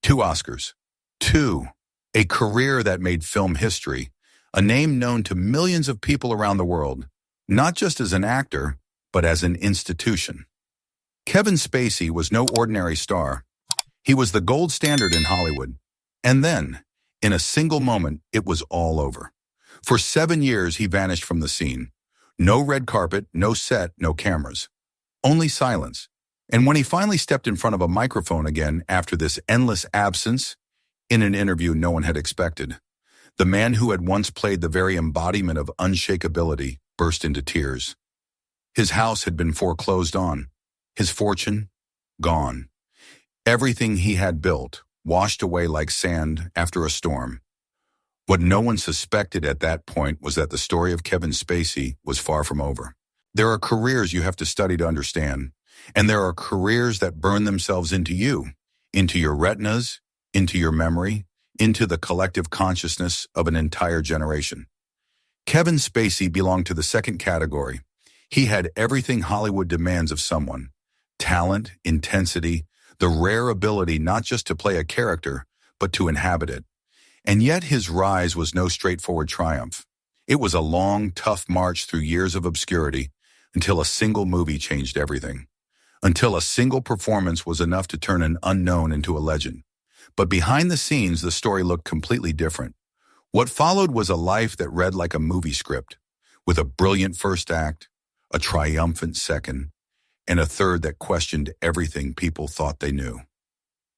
2 Oscars. 2. A career that made film history, a name known to millions of people around the world, not just as an actor, but as an institution. Kevin Spacey was no ordinary star. He was the gold standard in Hollywood. And then, in a single moment, it was all over. For 7 years, he vanished from the scene. No red carpet, no set, no cameras. Only silence. And when he finally stepped in front of a microphone again after this endless absence, in an interview no one had expected, the man who had once played the very embodiment of unshakability burst into tears. His house had been foreclosed on. His fortune, gone. Everything he had built, washed away like sand after a storm. What no one suspected at that point was that the story of Kevin Spacey was far from over. There are careers you have to study to understand, and there are careers that burn themselves into you, into your retinas, into your memory, into the collective consciousness of an entire generation. Kevin Spacey belonged to the second category. He had everything Hollywood demands of someone: talent, intensity, the rare ability not just to play a character, but to inhabit it. And yet his rise was no straightforward triumph. It was a long, tough march through years of obscurity until a single movie changed everything. Until a single performance was enough to turn an unknown into a legend. But behind the scenes, the story looked completely different. What followed was a life that read like a movie script, with a brilliant first act, a triumphant second, and a third that questioned everything people thought they knew.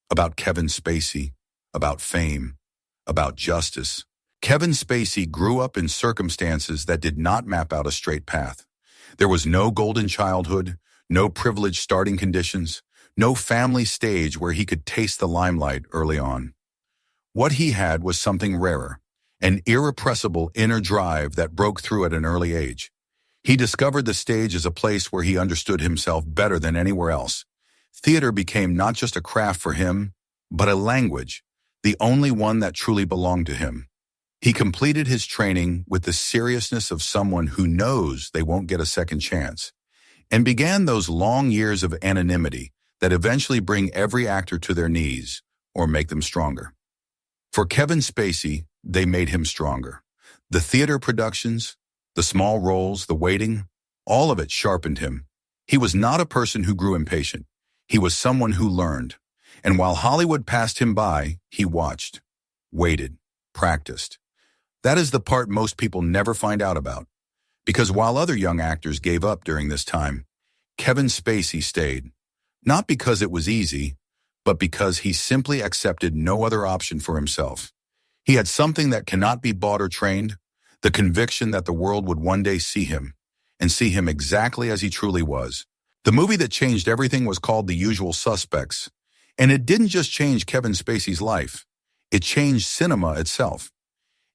About Kevin Spacey, about fame, about justice. Kevin Spacey grew up in circumstances that did not map out a straight path. There was no golden childhood, no privileged starting conditions, no family stage where he could taste the limelight early on. What he had was something rarer, an irrepressible inner drive that broke through at an early age. He discovered the stage as a place where he understood himself better than anywhere else. Theater became not just a craft for him, but a language, the only one that truly belonged to him. He completed his training with the seriousness of someone who knows they won't get a second chance, and began those long years of anonymity that eventually bring every actor to their knees or make them stronger. For Kevin Spacey, they made him stronger. The theater productions, the small roles, the waiting, all of it sharpened him. He was not a person who grew impatient. He was someone who learned. And while Hollywood passed him by, he watched, waited, practiced. That is the part most people never find out about. Because while other young actors gave up during this time, Kevin Spacey stayed. Not because it was easy, but because he simply accepted no other option for himself. He had something that cannot be bought or trained, the conviction that the world would one day see him, and see him exactly as he truly was. The movie that changed everything was called The Usual Suspects, and it didn't just change Kevin Spacey's life, it changed cinema itself.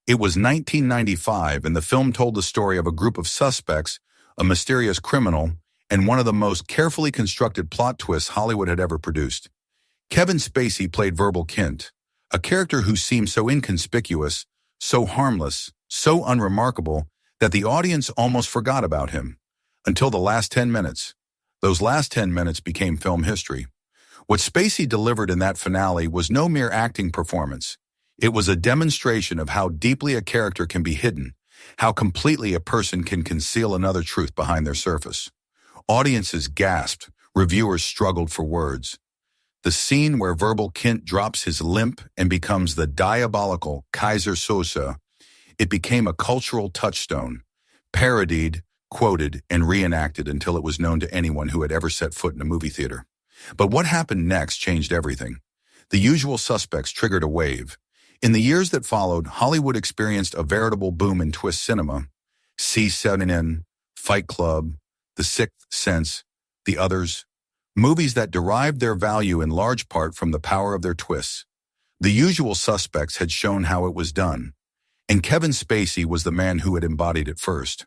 It was 1995, and the film told the story of a group of suspects, a mysterious criminal, and one of the most carefully constructed plot twists Hollywood had ever produced. Kevin Spacey played Verbal Kint, a character who seemed so inconspicuous, so harmless, so unremarkable that the audience almost forgot about him. Until the last 10 minutes. Those last 10 minutes became film history. What Spacey delivered in that finale was no mere acting performance. It was a demonstration of how deeply a character can be hidden, how completely a person can conceal another truth behind their surface. Audiences gasped, reviewers struggled for words. The scene where Verbal Kint drops his limp and becomes the diabolical Kaiser Sosa, it became a cultural touchstone, parodied, quoted, and reenacted until it was known to anyone who had ever set foot in a movie theater. But what happened next changed everything. The Usual Suspects triggered a wave. In the years that followed, Hollywood experienced a veritable boom in twist cinema. C7N, Fight Club, The Sixth Sense, The Others. Movies that derived their value in large part from the power of their twists. The Usual Suspects had shown how it was done, and Kevin Spacey was the man who had embodied it first.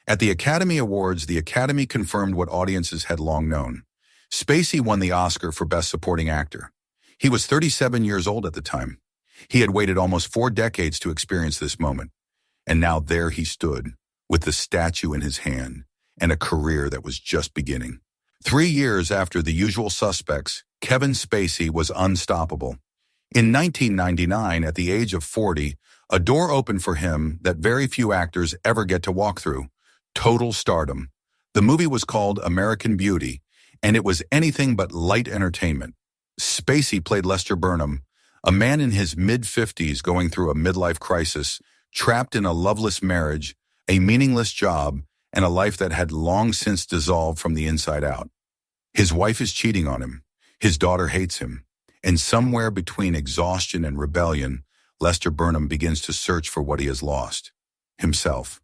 At the Academy Awards, the Academy confirmed what audiences had long known. Spacey won the Oscar for Best Supporting Actor. He was 37 years old at the time. He had waited almost 4 decades to experience this moment, and now there he stood, with the statue in his hand, and a career that was just beginning. 3 years after The Usual Suspects, Kevin Spacey was unstoppable. In 1999, at the age of 40, a door opened for him that very few actors ever get to walk through: total stardom. The movie was called American Beauty, and it was anything but light entertainment. Spacey played Lester Burnham, a man in his mid-50s going through a midlife crisis, trapped in a loveless marriage, a meaningless job, and a life that had long since dissolved from the inside out. His wife is cheating on him. His daughter hates him. And somewhere between exhaustion and rebellion, Lester Burnham begins to search for what he has lost: himself.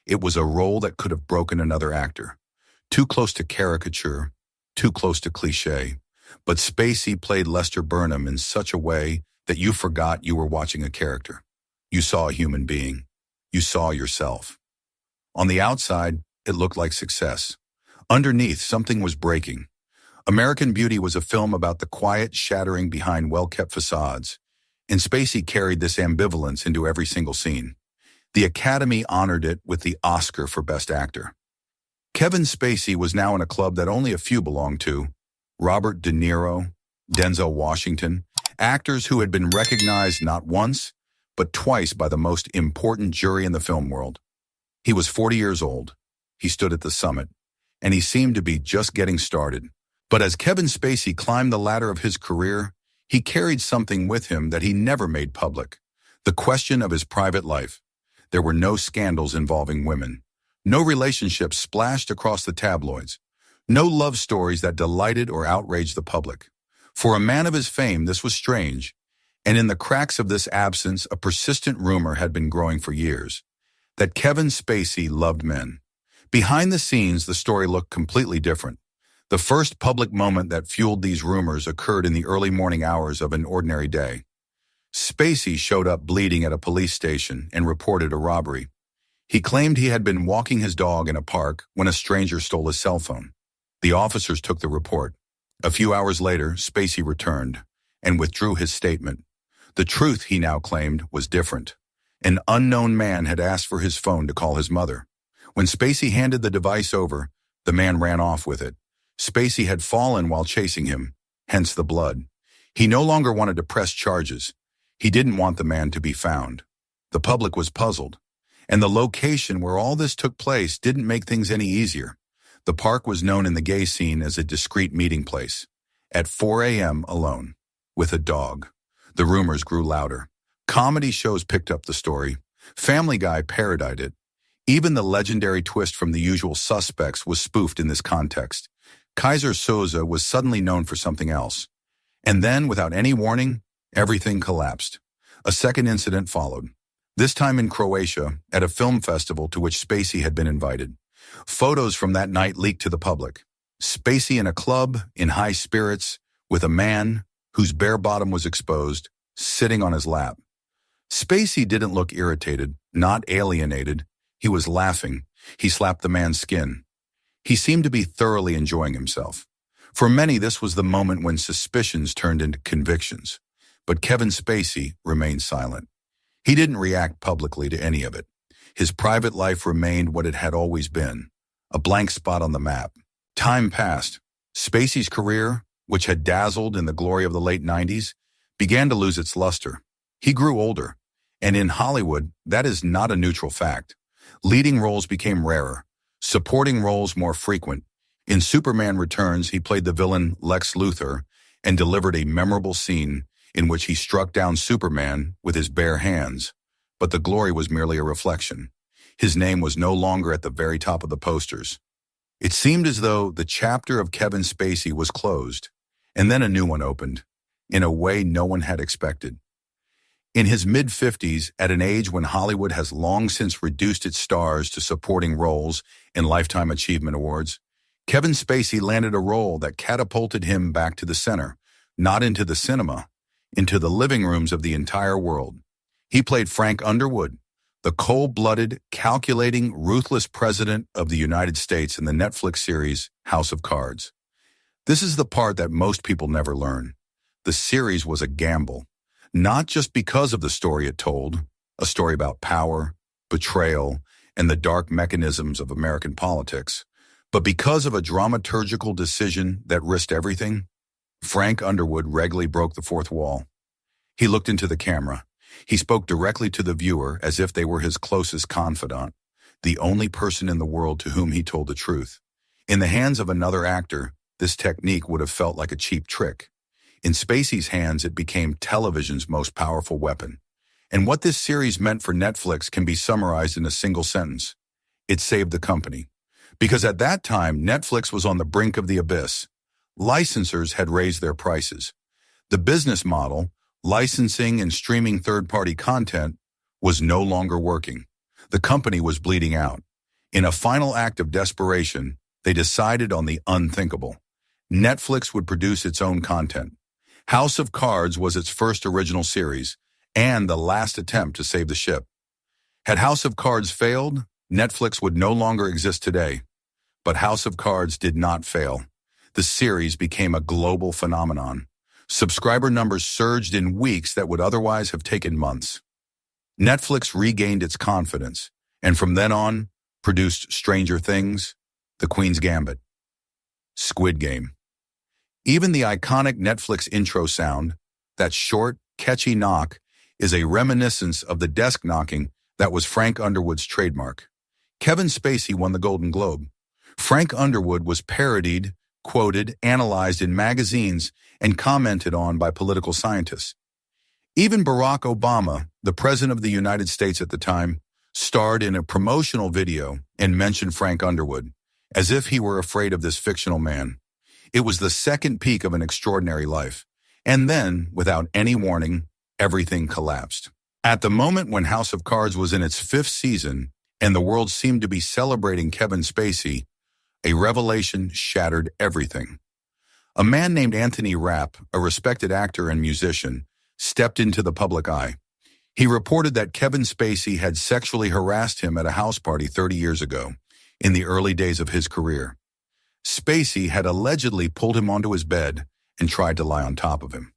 It was a role that could have broken another actor. Too close to caricature, too close to cliché. But Spacey played Lester Burnham in such a way that you forgot you were watching a character. You saw a human being. You saw yourself. On the outside, it looked like success. Underneath, something was breaking. American Beauty was a film about the quiet shattering behind well-kept facades, and Spacey carried this ambivalence into every single scene. The Academy honored it with the Oscar for Best Actor. Kevin Spacey was now in a club that only a few belonged to: Robert De Niro, Denzel Washington, actors who had been recognized not once, but twice by the most important jury in the film world. He was 40 years old. He stood at the summit, and he seemed to be just getting started. But as Kevin Spacey climbed the ladder of his career, he carried something with him that he never made public: the question of his private life. There were no scandals involving women, no relationships splashed across the tabloids, no love stories that delighted or outraged the public. For a man of his fame, this was strange, and in the cracks of this absence, a persistent rumor had been growing for years: that Kevin Spacey loved men. Behind the scenes, the story looked completely different. The first public moment that fueled these rumors occurred in the early morning hours of an ordinary day. Spacey showed up bleeding at a police station and reported a robbery. He claimed he had been walking his dog in a park when a stranger stole his cell phone. The officers took the report. A few hours later, Spacey returned and withdrew his statement. The truth, he now claimed, was different. An unknown man had asked for his phone to call his mother. When Spacey handed the device over, the man ran off with it. Spacey had fallen while chasing him, hence the blood. He no longer wanted to press charges. He didn't want the man to be found. The public was puzzled, and the location where all this took place didn't make things any easier. The park was known in the gay scene as a discreet meeting place. At 4 a.m. alone, with a dog. The rumors grew louder. Comedy shows picked up the story. Family Guy parodied it. Even the legendary twist from The Usual Suspects was spoofed in this context. Kaiser Soze was suddenly known for something else. And then, without any warning, everything collapsed. A second incident followed, this time in Croatia, at a film festival to which Spacey had been invited. Photos from that night leaked to the public. Spacey in a club, in high spirits, with a man whose bare bottom was exposed, sitting on his lap. Spacey didn't look irritated, not alienated. He was laughing. He slapped the man's skin. He seemed to be thoroughly enjoying himself. For many, this was the moment when suspicions turned into convictions. But Kevin Spacey remained silent. He didn't react publicly to any of it. His private life remained what it had always been, a blank spot on the map. Time passed. Spacey's career, which had dazzled in the glory of the late 90s, began to lose its luster. He grew older, and in Hollywood, that is not a neutral fact. Leading roles became rarer, supporting roles more frequent. In Superman Returns, he played the villain Lex Luthor and delivered a memorable scene in which he struck down Superman with his bare hands. But the glory was merely a reflection. His name was no longer at the very top of the posters. It seemed as though the chapter of Kevin Spacey was closed, and then a new one opened, in a way no one had expected. In his mid-50s, at an age when Hollywood has long since reduced its stars to supporting roles in Lifetime Achievement Awards, Kevin Spacey landed a role that catapulted him back to the center, not into the cinema, into the living rooms of the entire world. He played Frank Underwood, the cold-blooded, calculating, ruthless president of the United States in the Netflix series House of Cards. This is the part that most people never learn. The series was a gamble. Not just because of the story it told, a story about power, betrayal, and the dark mechanisms of American politics, but because of a dramaturgical decision that risked everything. Frank Underwood regularly broke the fourth wall. He looked into the camera. He spoke directly to the viewer as if they were his closest confidant, the only person in the world to whom he told the truth. In the hands of another actor, this technique would have felt like a cheap trick. In Spacey's hands, it became television's most powerful weapon. And what this series meant for Netflix can be summarized in a single sentence. It saved the company. Because at that time, Netflix was on the brink of the abyss. Licensors had raised their prices. The business model, licensing and streaming third-party content, was no longer working. The company was bleeding out. In a final act of desperation, they decided on the unthinkable. Netflix would produce its own content. House of Cards was its first original series, and the last attempt to save the ship. Had House of Cards failed, Netflix would no longer exist today. But House of Cards did not fail. The series became a global phenomenon. Subscriber numbers surged in weeks that would otherwise have taken months. Netflix regained its confidence, and from then on, produced Stranger Things, The Queen's Gambit, Squid Game. Even the iconic Netflix intro sound, that short, catchy knock, is a reminiscence of the desk knocking that was Frank Underwood's trademark. Kevin Spacey won the Golden Globe. Frank Underwood was parodied, quoted, analyzed in magazines, and commented on by political scientists. Even Barack Obama, the President of the United States at the time, starred in a promotional video and mentioned Frank Underwood, as if he were afraid of this fictional man. It was the second peak of an extraordinary life. And then, without any warning, everything collapsed. At the moment when House of Cards was in its 5th season and the world seemed to be celebrating Kevin Spacey, a revelation shattered everything. A man named Anthony Rapp, a respected actor and musician, stepped into the public eye. He reported that Kevin Spacey had sexually harassed him at a house party 30 years ago, in the early days of his career. Spacey had allegedly pulled him onto his bed and tried to lie on top of him.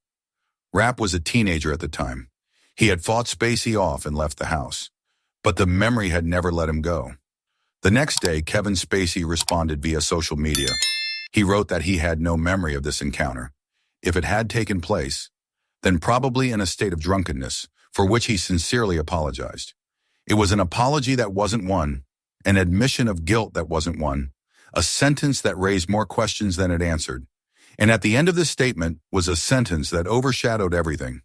Rapp was a teenager at the time. He had fought Spacey off and left the house, but the memory had never let him go. The next day, Kevin Spacey responded via social media. He wrote that he had no memory of this encounter. If it had taken place, then probably in a state of drunkenness, for which he sincerely apologized. It was an apology that wasn't one, an admission of guilt that wasn't one, a sentence that raised more questions than it answered. And at the end of this statement was a sentence that overshadowed everything.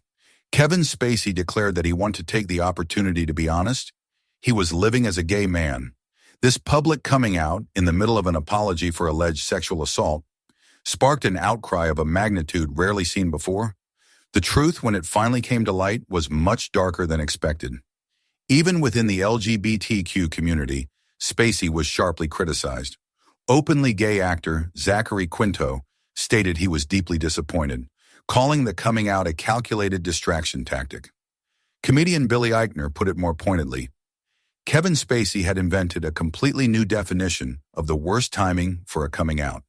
Kevin Spacey declared that he wanted to take the opportunity to be honest. He was living as a gay man. This public coming out, in the middle of an apology for alleged sexual assault, sparked an outcry of a magnitude rarely seen before. The truth, when it finally came to light, was much darker than expected. Even within the LGBTQ community, Spacey was sharply criticized. Openly gay actor Zachary Quinto stated he was deeply disappointed, calling the coming out a calculated distraction tactic. Comedian Billy Eichner put it more pointedly. Kevin Spacey had invented a completely new definition of the worst timing for a coming out.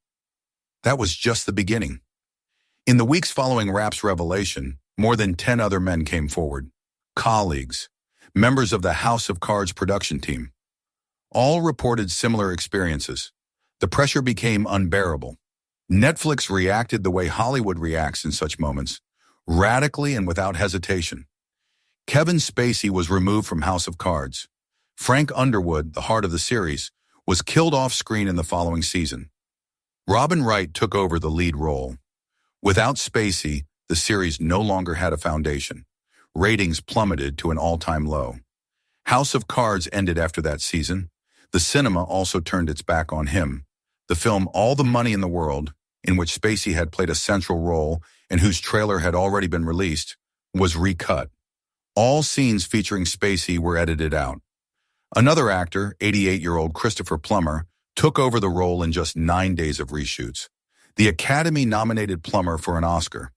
That was just the beginning. In the weeks following Rapp's revelation, more than 10 other men came forward. Colleagues, members of the House of Cards production team. All reported similar experiences. The pressure became unbearable. Netflix reacted the way Hollywood reacts in such moments, radically and without hesitation. Kevin Spacey was removed from House of Cards. Frank Underwood, the heart of the series, was killed off screen in the following season. Robin Wright took over the lead role. Without Spacey, the series no longer had a foundation. Ratings plummeted to an all-time low. House of Cards ended after that season. The cinema also turned its back on him. The film All the Money in the World, in which Spacey had played a central role and whose trailer had already been released, was recut. All scenes featuring Spacey were edited out. Another actor, 88-year-old Christopher Plummer, took over the role in just 9 days of reshoots. The Academy nominated Plummer for an Oscar.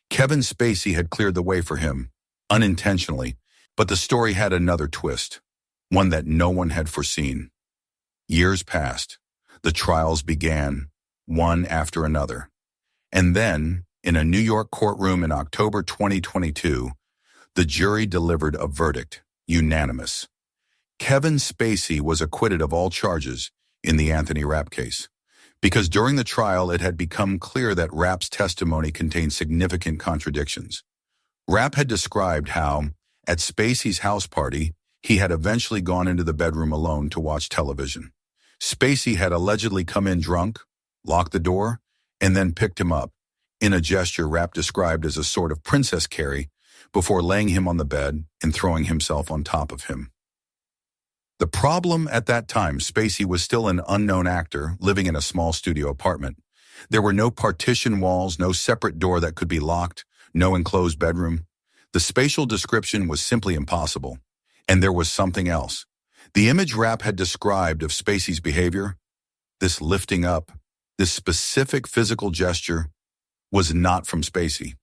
Kevin Spacey had cleared the way for him, unintentionally, but the story had another twist, one that no one had foreseen. Years passed. The trials began, one after another. And then, in a New York courtroom in October 2022, the jury delivered a verdict, unanimous. Kevin Spacey was acquitted of all charges in the Anthony Rapp case, because during the trial it had become clear that Rapp's testimony contained significant contradictions. Rapp had described how, at Spacey's house party, he had eventually gone into the bedroom alone to watch television. Spacey had allegedly come in drunk, locked the door, and then picked him up, in a gesture Rapp described as a sort of Princess Carrie, before laying him on the bed and throwing himself on top of him. The problem at that time, Spacey was still an unknown actor living in a small studio apartment. There were no partition walls, no separate door that could be locked, no enclosed bedroom. The spatial description was simply impossible. And there was something else. The image Rapp had described of Spacey's behavior, this lifting up, this specific physical gesture, was not from Spacey.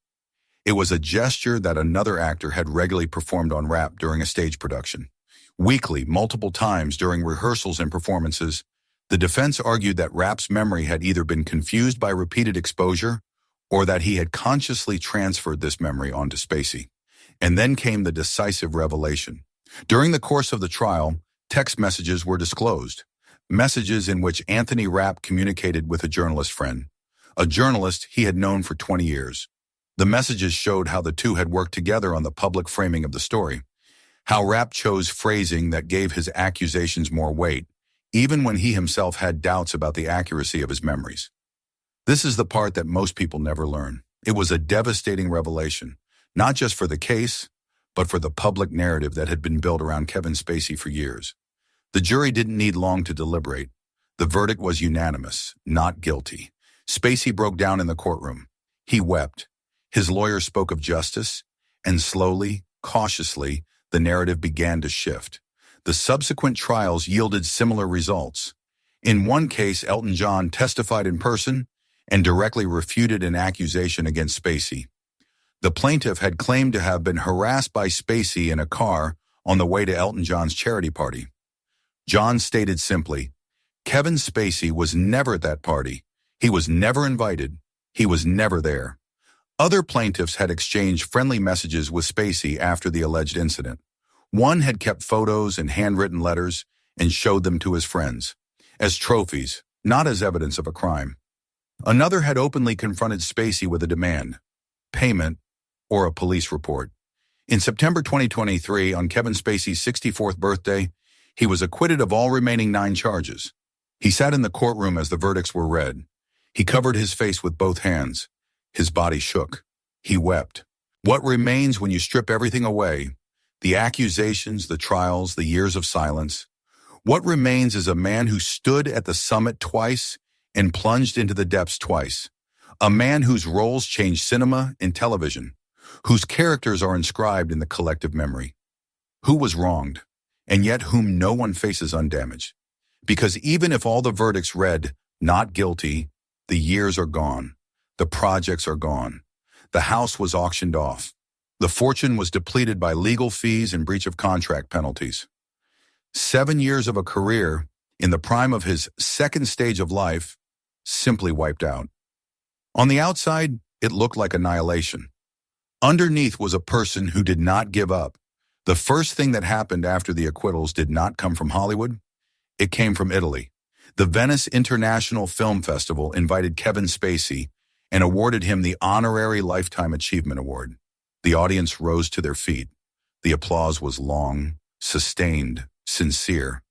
It was a gesture that another actor had regularly performed on Rapp during a stage production. Weekly, multiple times during rehearsals and performances, the defense argued that Rapp's memory had either been confused by repeated exposure or that he had consciously transferred this memory onto Spacey. And then came the decisive revelation. During the course of the trial, text messages were disclosed, messages in which Anthony Rapp communicated with a journalist friend, a journalist he had known for 20 years. The messages showed how the two had worked together on the public framing of the story, how Rapp chose phrasing that gave his accusations more weight, even when he himself had doubts about the accuracy of his memories. This is the part that most people never learn. It was a devastating revelation, not just for the case, but for the public narrative that had been built around Kevin Spacey for years. The jury didn't need long to deliberate. The verdict was unanimous, not guilty. Spacey broke down in the courtroom. He wept. His lawyer spoke of justice, and slowly, cautiously, the narrative began to shift. The subsequent trials yielded similar results. In one case, Elton John testified in person and directly refuted an accusation against Spacey. The plaintiff had claimed to have been harassed by Spacey in a car on the way to Elton John's charity party. John stated simply, Kevin Spacey was never at that party. He was never invited. He was never there. Other plaintiffs had exchanged friendly messages with Spacey after the alleged incident. One had kept photos and handwritten letters and showed them to his friends, as trophies, not as evidence of a crime. Another had openly confronted Spacey with a demand, payment, or a police report. In September 2023, on Kevin Spacey's 64th birthday, he was acquitted of all remaining 9 charges. He sat in the courtroom as the verdicts were read. He covered his face with both hands. His body shook. He wept. What remains when you strip everything away? The accusations, the trials, the years of silence. What remains is a man who stood at the summit twice and plunged into the depths twice. A man whose roles changed cinema and television, whose characters are inscribed in the collective memory. Who was wronged, and yet whom no one faces undamaged. Because even if all the verdicts read, not guilty, the years are gone. The projects are gone. The house was auctioned off. The fortune was depleted by legal fees and breach of contract penalties. 7 years of a career, in the prime of his second stage of life, simply wiped out. On the outside, it looked like annihilation. Underneath was a person who did not give up. The first thing that happened after the acquittals did not come from Hollywood. It came from Italy. The Venice International Film Festival invited Kevin Spacey and awarded him the Honorary Lifetime Achievement Award. The audience rose to their feet. The applause was long, sustained, sincere.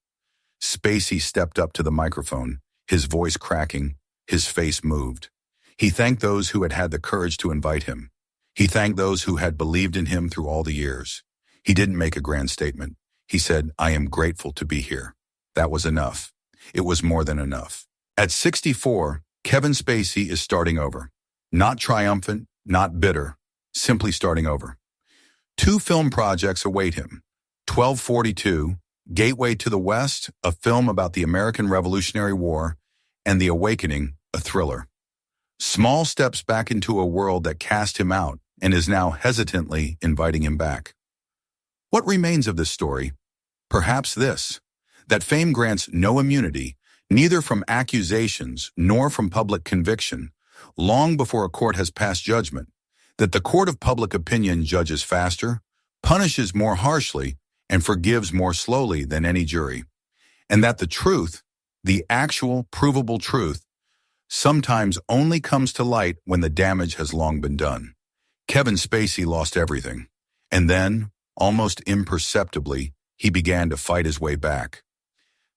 Spacey stepped up to the microphone, his voice cracking, his face moved. He thanked those who had had the courage to invite him. He thanked those who had believed in him through all the years. He didn't make a grand statement. He said, I am grateful to be here. That was enough. It was more than enough. At 64, Kevin Spacey is starting over. Not triumphant, not bitter, simply starting over. 2 film projects await him. 1242, Gateway to the West, a film about the American Revolutionary War, and The Awakening, a thriller. Small steps back into a world that cast him out and is now hesitantly inviting him back. What remains of this story? Perhaps this, that fame grants no immunity, neither from accusations nor from public conviction, long before a court has passed judgment, that the court of public opinion judges faster, punishes more harshly, and forgives more slowly than any jury, and that the truth, the actual provable truth, sometimes only comes to light when the damage has long been done. Kevin Spacey lost everything. And then, almost imperceptibly, he began to fight his way back.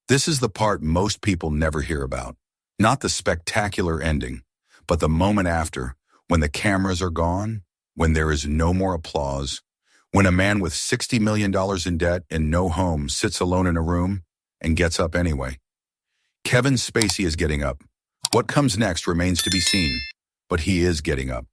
This is the part most people never hear about. Not the spectacular ending, but the moment after, when the cameras are gone, when there is no more applause, when a man with $60 million in debt and no home sits alone in a room and gets up anyway. Kevin Spacey is getting up. What comes next remains to be seen, but he is getting up.